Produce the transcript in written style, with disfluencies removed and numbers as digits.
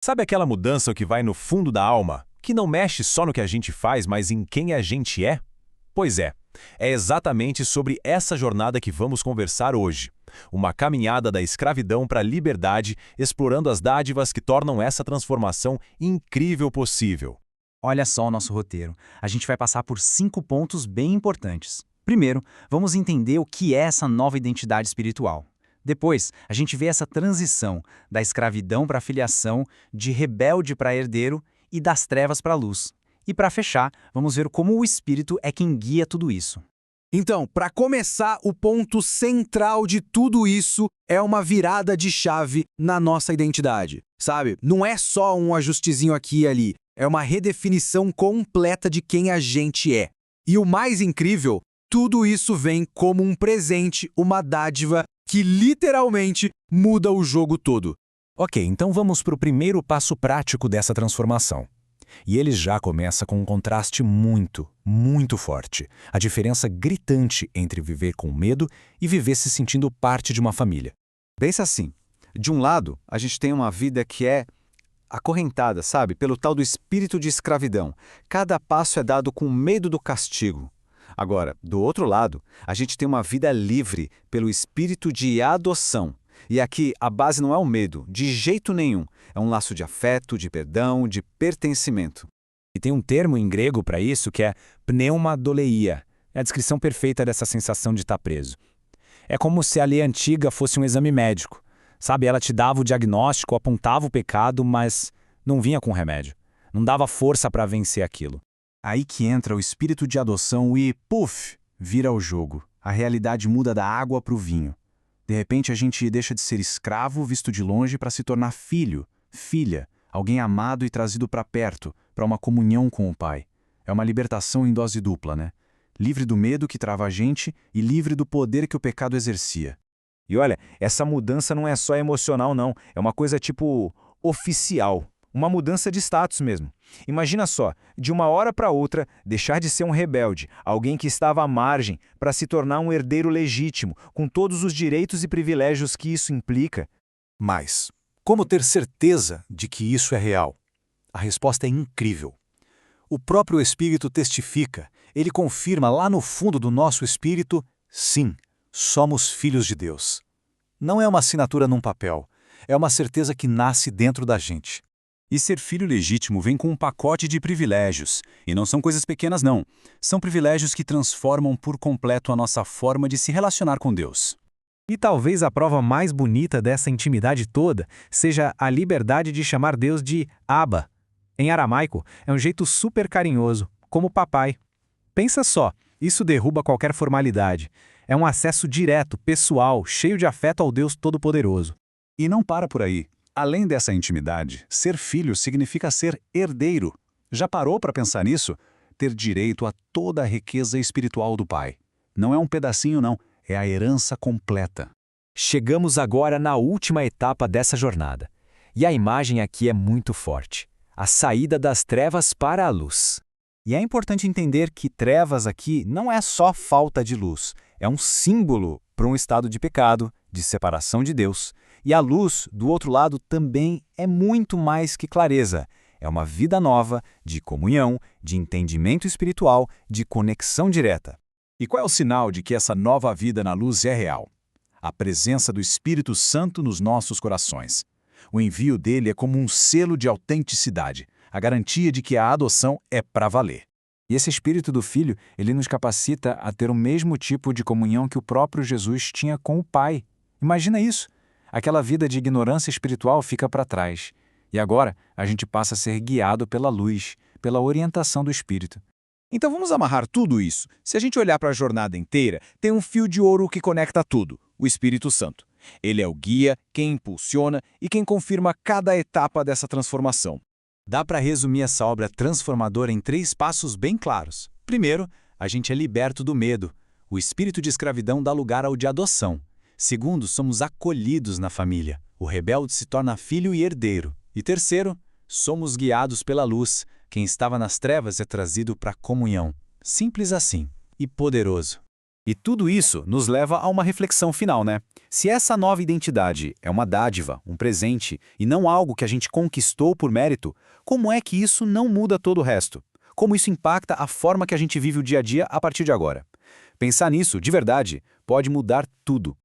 Sabe aquela mudança que vai no fundo da alma, que não mexe só no que a gente faz, mas em quem a gente é? Pois é exatamente sobre essa jornada que vamos conversar hoje. Uma caminhada da escravidão para a liberdade, explorando as dádivas que tornam essa transformação incrível possível. Olha só o nosso roteiro. A gente vai passar por 5 pontos bem importantes. Primeiro, vamos entender o que é essa nova identidade espiritual. Depois, a gente vê essa transição da escravidão para a filiação, de rebelde para herdeiro e das trevas para a luz. E para fechar, vamos ver como o Espírito é quem guia tudo isso. Então, para começar, o ponto central de tudo isso é uma virada de chave na nossa identidade, sabe? Não é só um ajustezinho aqui e ali, é uma redefinição completa de quem a gente é. E o mais incrível, tudo isso vem como um presente, uma dádiva que literalmente muda o jogo todo. Ok, então vamos para o primeiro passo prático dessa transformação. E ele já começa com um contraste muito forte. A diferença gritante entre viver com medo e viver se sentindo parte de uma família. Pensa assim, de um lado, a gente tem uma vida que é acorrentada, sabe, pelo tal do espírito de escravidão. Cada passo é dado com medo do castigo. Agora, do outro lado, a gente tem uma vida livre pelo espírito de adoção. E aqui a base não é o medo, de jeito nenhum. É um laço de afeto, de perdão, de pertencimento. E tem um termo em grego para isso que é pneumadoleia. É a descrição perfeita dessa sensação de estar preso. É como se a lei antiga fosse um exame médico. Sabe, ela te dava o diagnóstico, apontava o pecado, mas não vinha com remédio. Não dava força para vencer aquilo. Aí que entra o espírito de adoção e, puf, vira o jogo. A realidade muda da água para o vinho. De repente a gente deixa de ser escravo visto de longe para se tornar filho, filha, alguém amado e trazido para perto, para uma comunhão com o Pai. É uma libertação em dose dupla, né? Livre do medo que trava a gente e livre do poder que o pecado exercia. E olha, essa mudança não é só emocional não, é uma coisa tipo oficial. Uma mudança de status mesmo. Imagina só, de uma hora para outra, deixar de ser um rebelde, alguém que estava à margem, para se tornar um herdeiro legítimo, com todos os direitos e privilégios que isso implica. Mas, como ter certeza de que isso é real? A resposta é incrível. O próprio Espírito testifica, ele confirma lá no fundo do nosso espírito, sim, somos filhos de Deus. Não é uma assinatura num papel, é uma certeza que nasce dentro da gente. E ser filho legítimo vem com um pacote de privilégios. E não são coisas pequenas, não. São privilégios que transformam por completo a nossa forma de se relacionar com Deus. E talvez a prova mais bonita dessa intimidade toda seja a liberdade de chamar Deus de Abba. Em aramaico, é um jeito super carinhoso, como papai. Pensa só, isso derruba qualquer formalidade. É um acesso direto, pessoal, cheio de afeto ao Deus Todo-Poderoso. E não para por aí. Além dessa intimidade, ser filho significa ser herdeiro. Já parou para pensar nisso? Ter direito a toda a riqueza espiritual do Pai. Não é um pedacinho, não. É a herança completa. Chegamos agora na última etapa dessa jornada. E a imagem aqui é muito forte. A saída das trevas para a luz. E é importante entender que trevas aqui não é só falta de luz. É um símbolo para um estado de pecado, de separação de Deus. E a luz, do outro lado, também é muito mais que clareza. É uma vida nova, de comunhão, de entendimento espiritual, de conexão direta. E qual é o sinal de que essa nova vida na luz é real? A presença do Espírito Santo nos nossos corações. O envio dele é como um selo de autenticidade, a garantia de que a adoção é para valer. E esse Espírito do Filho, ele nos capacita a ter o mesmo tipo de comunhão que o próprio Jesus tinha com o Pai. Imagina isso! Aquela vida de ignorância espiritual fica para trás. E agora a gente passa a ser guiado pela luz, pela orientação do Espírito. Então vamos amarrar tudo isso. Se a gente olhar para a jornada inteira, tem um fio de ouro que conecta tudo, o Espírito Santo. Ele é o guia, quem impulsiona e quem confirma cada etapa dessa transformação. Dá para resumir essa obra transformadora em 3 passos bem claros. Primeiro, a gente é liberto do medo. O espírito de escravidão dá lugar ao de adoção. Segundo, somos acolhidos na família. O rebelde se torna filho e herdeiro. E terceiro, somos guiados pela luz. Quem estava nas trevas é trazido para a comunhão. Simples assim e poderoso. E tudo isso nos leva a uma reflexão final, né? Se essa nova identidade é uma dádiva, um presente, e não algo que a gente conquistou por mérito, como é que isso não muda todo o resto? Como isso impacta a forma que a gente vive o dia a dia a partir de agora? Pensar nisso, de verdade, pode mudar tudo.